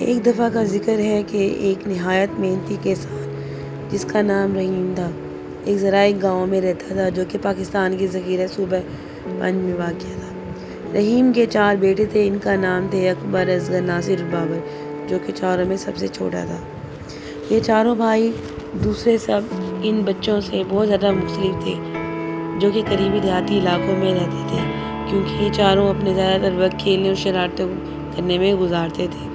ایک دفعہ کا ذکر ہے کہ ایک نہایت محنتی کسان جس کا نام رحیم تھا ایک زرعی گاؤں میں رہتا تھا جو کہ پاکستان کی ذخیرہ صوبہ پنج میں واقع تھا۔ رحیم کے 4 بیٹے تھے۔ ان کا نام تھے اکبر، اصغر، ناصر اور بابر، جو کہ چاروں میں سب سے چھوٹا تھا۔ یہ چاروں بھائی دوسرے سب ان بچوں سے بہت زیادہ مختلف تھے جو کہ قریبی دیہاتی علاقوں میں رہتے تھے، کیونکہ یہ چاروں اپنے زیادہ تر وقت کھیلنے اور شرارتیں کرنے میں گزارتے تھے۔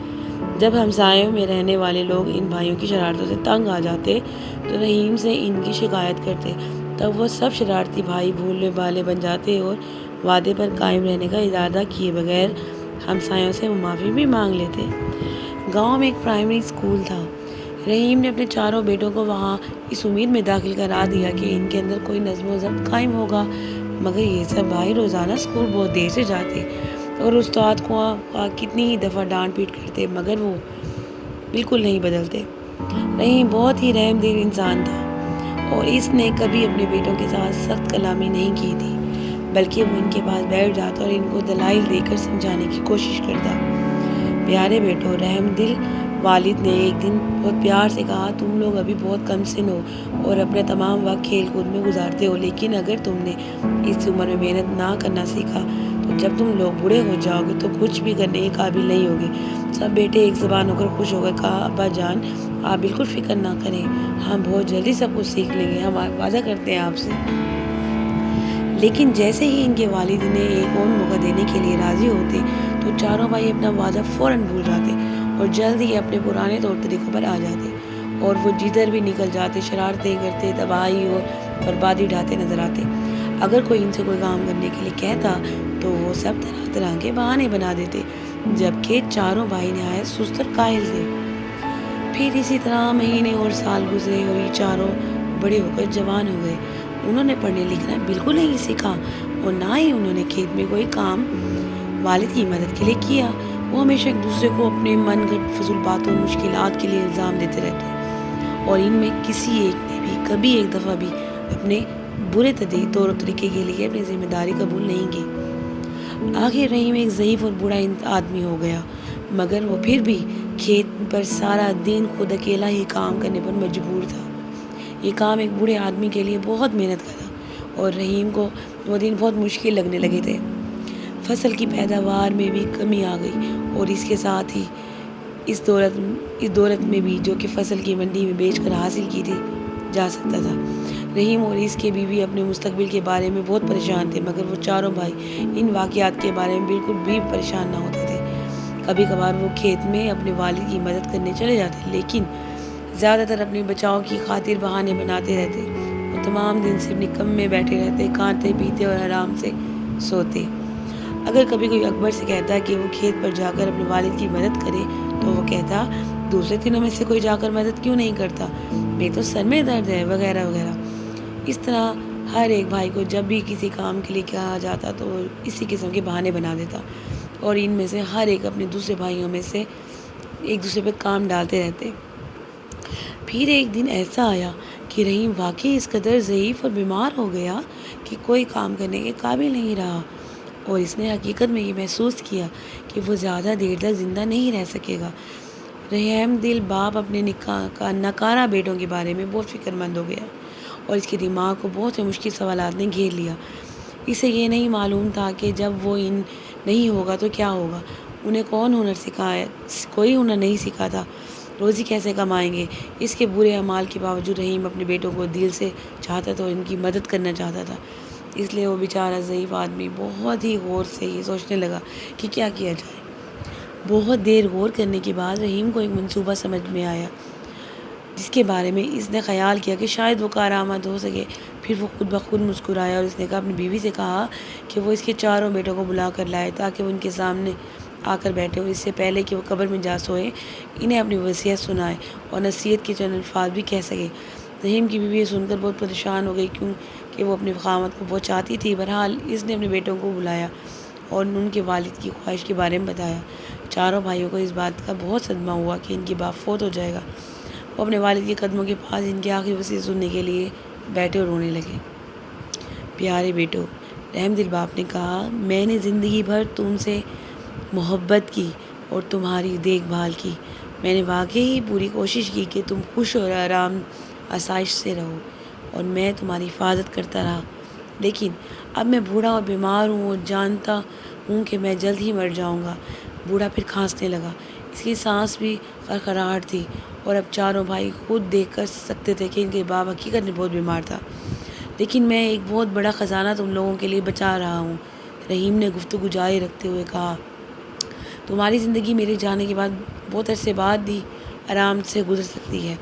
جب ہمسایوں میں رہنے والے لوگ ان بھائیوں کی شرارتوں سے تنگ آ جاتے تو رحیم سے ان کی شکایت کرتے، تب وہ سب شرارتی بھائی بھولنے والے بن جاتے اور وعدے پر قائم رہنے کا ارادہ کیے بغیر ہمسایوں سے معافی بھی مانگ لیتے۔ گاؤں میں ایک پرائمری اسکول تھا۔ رحیم نے اپنے چاروں بیٹوں کو وہاں اس امید میں داخل کرا دیا کہ ان کے اندر کوئی نظم و ضبط قائم ہوگا، مگر یہ سب بھائی روزانہ اسکول بہت دیر سے جاتے اور استاد کو کتنی ہی دفعہ ڈانٹ پیٹ کرتے، مگر وہ بالکل نہیں بدلتے۔ رحیم بہت ہی رحم دل انسان تھا اور اس نے کبھی اپنے بیٹوں کے ساتھ سخت کلامی نہیں کی تھی، بلکہ وہ ان کے پاس بیٹھ جاتا اور ان کو دلائل دے کر سمجھانے کی کوشش کرتا۔ پیارے بیٹوں، رحم دل والد نے ایک دن بہت پیار سے کہا، تم لوگ ابھی بہت کم سن ہو اور اپنا تمام وقت کھیل کود میں گزارتے ہو، لیکن اگر تم نے اس عمر میں محنت نہ کرنا سیکھا تو جب تم لوگ بوڑھے ہو جاؤ گے تو کچھ بھی کرنے کے قابل نہیں ہوگے۔ سب بیٹے ایک زبان ہو کر خوش ہو کر کہا، ابا جان آپ بالکل فکر نہ کریں، ہم بہت جلدی سب کچھ سیکھ لیں گے، ہم وعدہ کرتے ہیں آپ سے۔ لیکن جیسے ہی ان کے والد انہیں ایک اور موقع دینے کے لیے راضی ہوتے تو چاروں بھائی اپنا وعدہ فوراً بھول جاتے اور جلد ہی اپنے پرانے طور طریقوں پر آ جاتے اور وہ جدھر بھی نکل جاتے شرارتیں کرتے، تباہی اور بربادی ڈھاتے نظر آتے۔ اگر کوئی ان سے کوئی کام کرنے کے لیے کہتا تو وہ سب طرح طرح کے بہانے بنا دیتے، جبکہ چاروں بھائی نہایت سست اور کاہل تھے۔ پھر اسی طرح مہینے اور سال گزرے اور یہ چاروں بڑے ہو کر جوان ہو گئے۔ انہوں نے پڑھنے لکھنا بالکل نہیں سیکھا اور نہ ہی انہوں نے کھیت میں کوئی کام والد کی مدد کے لیے کیا۔ وہ ہمیشہ ایک دوسرے کو اپنے من گھڑت فضول باتوں اور مشکلات کے لیے الزام دیتے رہتے اور ان میں کسی ایک نے بھی کبھی ایک دفعہ بھی اپنے برے طور طریقے کے لیے اپنی ذمہ داری قبول نہیں کی۔ آخر رحیم ایک ضعیف اور بوڑھا آدمی ہو گیا، مگر وہ پھر بھی کھیت پر سارا دن خود اکیلا ہی کام کرنے پر مجبور تھا۔ یہ کام ایک بوڑھے آدمی کے لیے بہت محنت کا تھا اور رحیم کو وہ دن بہت مشکل لگنے لگے تھے۔ فصل کی پیداوار میں بھی کمی آ گئی اور اس کے ساتھ ہی اس دولت میں بھی جو کہ فصل کی منڈی میں بیچ کر حاصل کی تھی جا سکتا تھا۔ رحیم اور اس کے بیوی اپنے مستقبل کے بارے میں بہت پریشان تھے، مگر وہ چاروں بھائی ان واقعات کے بارے میں بالکل بھی پریشان نہ ہوتے تھے۔ کبھی کبھار وہ کھیت میں اپنے والد کی مدد کرنے چلے جاتے، لیکن زیادہ تر اپنے بچاؤ کی خاطر بہانے بناتے رہتے اور تمام دن صرف نکمے بیٹھے رہتے، کھاتے پیتے اور آرام سے سوتے۔ اگر کبھی کوئی اکبر سے کہتا کہ وہ کھیت پر جا کر اپنے والد کی مدد کرے تو وہ کہتا، دوسرے دنوں میں سے کوئی جا کر مدد کیوں نہیں کرتا، میرے تو سر میں درد ہے، وغیرہ وغیرہ۔ اس طرح ہر ایک بھائی کو جب بھی کسی کام کے لیے کہا جاتا تو وہ اسی قسم کے بہانے بنا دیتا اور ان میں سے ہر ایک اپنے دوسرے بھائیوں میں سے ایک دوسرے پہ کام ڈالتے رہتے۔ پھر ایک دن ایسا آیا کہ رحیم واقعی اس قدر ضعیف اور بیمار ہو گیا کہ کوئی کام کرنے کے قابل نہیں رہا اور اس نے حقیقت میں یہ محسوس کیا کہ وہ زیادہ دیر تک زندہ نہیں رہ سکے گا۔ رحم دل باپ اپنے ناکارہ بیٹوں کے بارے میں بہت فکر مند ہو گیا اور اس کے دماغ کو بہت سے مشکل سوالات نے گھیر لیا۔ اسے یہ نہیں معلوم تھا کہ جب وہ ان نہیں ہوگا تو کیا ہوگا، انہیں کون ہنر سکھائے، کوئی ہنر نہیں سیکھا تھا، روزی کیسے کمائیں گے۔ اس کے برے اعمال کے باوجود رحیم اپنے بیٹوں کو دل سے چاہتا تھا اور ان کی مدد کرنا چاہتا تھا، اس لیے وہ بیچارہ ضعیف آدمی بہت ہی غور سے یہ سوچنے لگا کہ کیا کیا جائے۔ بہت دیر غور کرنے کے بعد رحیم کو ایک منصوبہ سمجھ میں آیا جس کے بارے میں اس نے خیال کیا کہ شاید وہ کارآمد ہو سکے۔ پھر وہ خود بخود مسکرایا اور اس نے اپنی بیوی سے کہا کہ وہ اس کے چاروں بیٹوں کو بلا کر لائے تاکہ وہ ان کے سامنے آ کر بیٹھے اور اس سے پہلے کہ وہ قبر میں جا سوئے انہیں اپنی وصیت سنائے اور نصیحت کے چند الفاظ بھی کہہ سکے۔ رحیم کی بیوی یہ سن کر بہت پریشان ہو گئی کیونکہ وہ اپنی خامد کو بہت چاہتی تھی۔ بہرحال اس نے اپنے بیٹوں کو بلایا اور ان کے والد کی خواہش کے بارے میں بتایا۔ چاروں بھائیوں کو اس بات کا بہت صدمہ ہوا کہ ان کی باپ فوت ہو جائے گا۔ وہ اپنے والد کے قدموں کے پاس ان کی آخری وصیت سننے کے لیے بیٹھے اور رونے لگے۔ پیارے بیٹو، رحم دل باپ نے کہا، میں نے زندگی بھر تم سے محبت کی اور تمہاری دیکھ بھال کی، میں نے واقعی پوری کوشش کی کہ تم خوش اور آرام آسائش سے رہو اور میں تمہاری حفاظت کرتا رہا، لیکن اب میں بوڑھا اور بیمار ہوں اور جانتا ہوں کہ میں جلد ہی مر جاؤں گا۔ بوڑھا پھر کھانسنے لگا، اس کی سانس بھی خرخراہٹ تھی، اور اب چاروں بھائی خود دیکھ کر سکتے تھے کہ ان کے باپ حقیقت میں بہت بیمار تھا۔ لیکن میں ایک بہت بڑا خزانہ تم لوگوں کے لیے بچا رہا ہوں، رحیم نے گفتگو جاری رکھتے ہوئے کہا۔ تمہاری زندگی میرے جانے کے بعد بہت عرصے بعد بھی آرام سے گزر سکتی ہے۔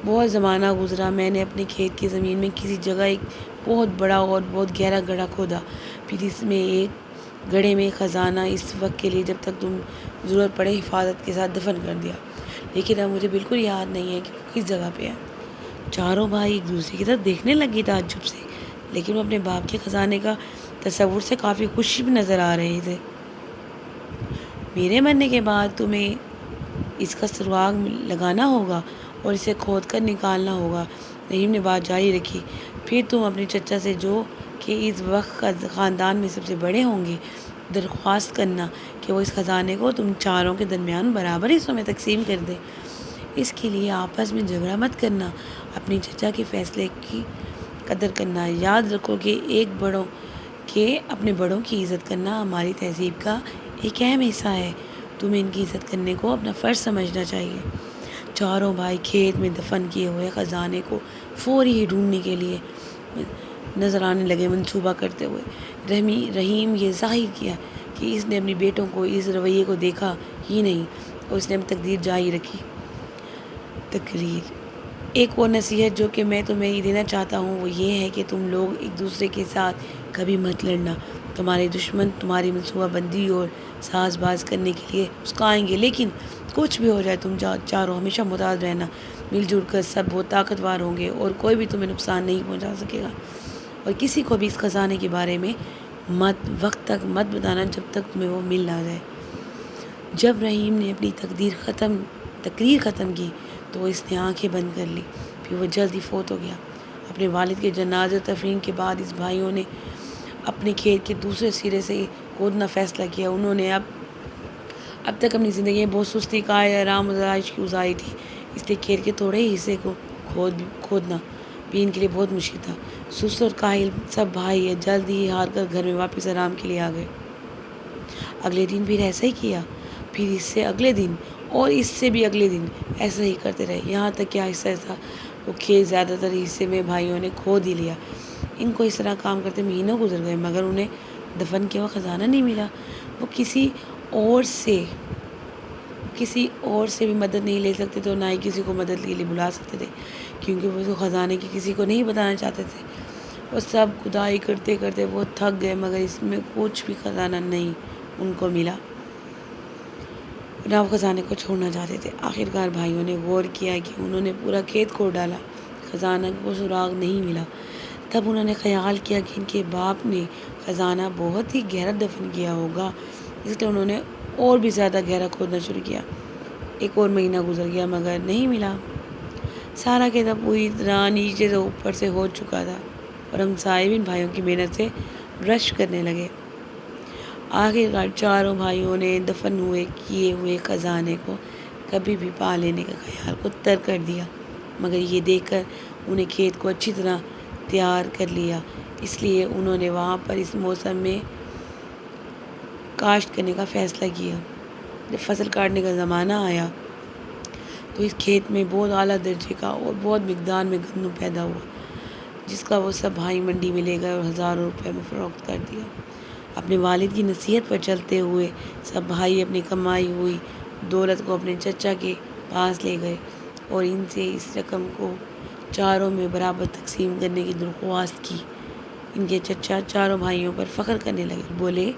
بہت زمانہ گزرا، میں نے اپنے کھیت کی زمین میں کسی جگہ ایک بہت بڑا اور بہت گہرا گڑھا کھودا، پھر اس میں ایک گڑھے میں خزانہ اس وقت کے لیے جب تک تم ضرورت پڑے حفاظت کے ساتھ دفن کر دیا، لیکن اب مجھے بالکل یاد نہیں ہے کہ وہ کس جگہ پہ ہے۔ چاروں بھائی ایک دوسرے کی طرف دیکھنے لگے تعجب سے، لیکن وہ اپنے باپ کے خزانے کا تصور سے کافی خوش بھی نظر آ رہے تھے۔ میرے مرنے کے بعد تمہیں اس کا سراغ لگانا ہوگا اور اسے کھود کر نکالنا ہوگا، رحیم نے بات جاری رکھی۔ پھر تم اپنے چچا سے جو کہ اس وقت خاندان میں سب سے بڑے ہوں گے، درخواست کرنا کہ وہ اس خزانے کو تم چاروں کے درمیان برابر حصوں میں تقسیم کر دے۔ اس کے لیے آپس میں جھگڑا مت کرنا، اپنے چچا کے فیصلے کی قدر کرنا۔ یاد رکھو کہ اپنے بڑوں کی عزت کرنا ہماری تہذیب کا ایک اہم حصہ ہے، تمہیں ان کی عزت کرنے کو اپنا فرض سمجھنا چاہیے۔ چاروں بھائی کھیت میں دفن کیے ہوئے خزانے کو فوری ہی ڈھونڈنے کے لیے نظر آنے لگے، منصوبہ کرتے ہوئے۔ رحیم یہ ظاہر کیا کہ اس نے اپنی بیٹوں کو اس رویے کو دیکھا ہی نہیں، اور اس نے اپنی تقریر جاری رکھی۔ ایک اور نصیحت جو کہ میں تمہیں دینا چاہتا ہوں وہ یہ ہے کہ تم لوگ ایک دوسرے کے ساتھ کبھی مت لڑنا۔ تمہارے دشمن تمہاری منصوبہ بندی اور ساز باز کرنے کے لیے اسکائیں گے، لیکن کچھ بھی ہو جائے تم چاروں ہمیشہ متحد رہنا، مل جل کر سب بہت طاقتور ہوں گے اور کوئی بھی تمہیں نقصان نہیں پہنچا سکے گا۔ اور کسی کو بھی اس خزانے کے بارے میں وقت تک مت بتانا جب تک تمہیں وہ مل نہ جائے۔ جب رحیم نے اپنی تقریر ختم کی تو اس نے آنکھیں بند کر لی، پھر وہ جلد ہی فوت ہو گیا۔ اپنے والد کے جنازے اور تدفین کے بعد اس بھائیوں نے اپنے کھیت کے دوسرے سرے سے کھودنا فیصلہ کیا۔ انہوں نے اب تک اپنی زندگی میں بہت سستی، قائل، آرام اور آرائش کی گزاری تھی، اس لیے کھیت کے تھوڑے ہی حصے کو کھودنا بھی ان کے لیے بہت مشکل تھا۔ سست اور کاہل سب بھائی جلد ہی ہار کر گھر میں واپس آرام کے لیے آ گئے۔ اگلے دن پھر ایسا ہی کیا، پھر اس سے اگلے دن اور اس سے بھی اگلے دن ایسا ہی کرتے رہے، یہاں تک کہ آہستہ آہستہ وہ کھیت زیادہ تر حصے میں بھائیوں نے کھود ہی لیا۔ ان کو اس طرح کام کرتے مہینوں گزر گئے، مگر انہیں دفن کیا ہوا خزانہ نہیں ملا۔ وہ کسی اور سے بھی مدد نہیں لے سکتے تھے اور نہ ہی کسی کو مدد کے لیے بلا سکتے تھے، کیونکہ وہ خزانے کی کسی کو نہیں بتانا چاہتے تھے۔ وہ سب کھدائی کرتے کرتے بہت تھک گئے، مگر اس میں کچھ بھی خزانہ نہیں ان کو ملا، نہ وہ خزانے کو چھوڑنا چاہتے تھے۔ آخرکار بھائیوں نے غور کیا کہ انہوں نے پورا کھیت کھود ڈالا، خزانہ کو سراغ نہیں ملا۔ تب انہوں نے خیال کیا کہ ان کے باپ نے خزانہ بہت ہی گہرا دفن کیا ہوگا، اس لیے انہوں نے اور بھی زیادہ گہرا کھودنا شروع کیا۔ ایک اور مہینہ گزر گیا مگر نہیں ملا۔ سارا کھیت پوری طرح نیچے سے اوپر سے ہو چکا تھا اور ہمسائے بھی ان بھائیوں کی محنت سے رشک کرنے لگے۔ آخرکار چاروں بھائیوں نے دفن کیے ہوئے خزانے کو کبھی بھی پا لینے کا خیال کو ترک کر دیا، مگر یہ دیکھ کر انہیں کھیت کو اچھی طرح تیار کر لیا، اس لیے انہوں نے وہاں پر اس موسم میں کاشت کرنے کا فیصلہ کیا۔ جب فصل کاٹنے کا زمانہ آیا تو اس کھیت میں بہت اعلیٰ درجے کا اور بہت مقدار میں گندم پیدا ہوا، جس کا وہ سب بھائی منڈی میں لے گئے اور ہزاروں روپے میں فروخت کر دیا۔ اپنے والد کی نصیحت پر چلتے ہوئے سب بھائی اپنی کمائی ہوئی دولت کو اپنے چچا کے پاس لے گئے اور ان سے اس رقم کو چاروں میں برابر تقسیم کرنے کی درخواست کی۔ ان کے چچا چاروں بھائیوں پر فخر کرنے لگے، بولے،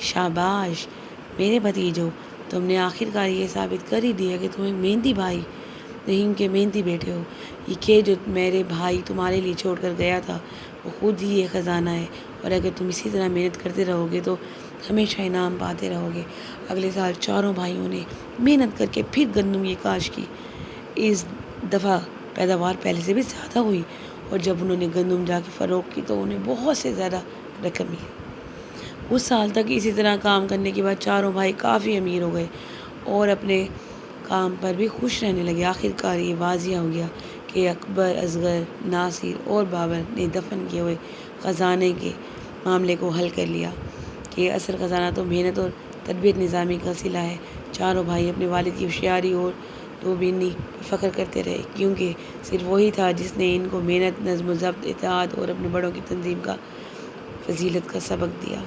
شاباش میرے بھتیجوں، تم نے آخرکار یہ ثابت کر ہی دیا کہ تم ایک محنتی بھائی، رحیم کے محنتی بیٹے ہو۔ یہ کھیت جو میرے بھائی تمہارے لیے چھوڑ کر گیا تھا وہ خود ہی ایک خزانہ ہے، اور اگر تم اسی طرح محنت کرتے رہو گے تو ہمیشہ انعام پاتے رہو گے۔ اگلے سال چاروں بھائیوں نے محنت کر کے پھر گندم کی کاشت کی۔ اس دفعہ پیداوار پہلے سے بھی زیادہ ہوئی، اور جب انہوں نے گندم جا کے فروخت کی تو انہیں بہت سے زیادہ رقم ملی۔ کچھ سال تک اسی طرح کام کرنے کے بعد چاروں بھائی کافی امیر ہو گئے اور اپنے کام پر بھی خوش رہنے لگے۔ آخر کار یہ واضح ہو گیا کہ اکبر، اصغر، ناصر اور بابر نے دفن کیے ہوئے خزانے کے معاملے کو حل کر لیا کہ اصل خزانہ تو محنت اور تربیت نظامی کا صلہ ہے۔ چاروں بھائی اپنے والد کی ہوشیاری اور دوبینی پر فخر کرتے رہے، کیونکہ صرف وہی تھا جس نے ان کو محنت، نظم و ضبط، اتحاد اور اپنے بڑوں کی تنظیم کا فضیلت کا سبق دیا۔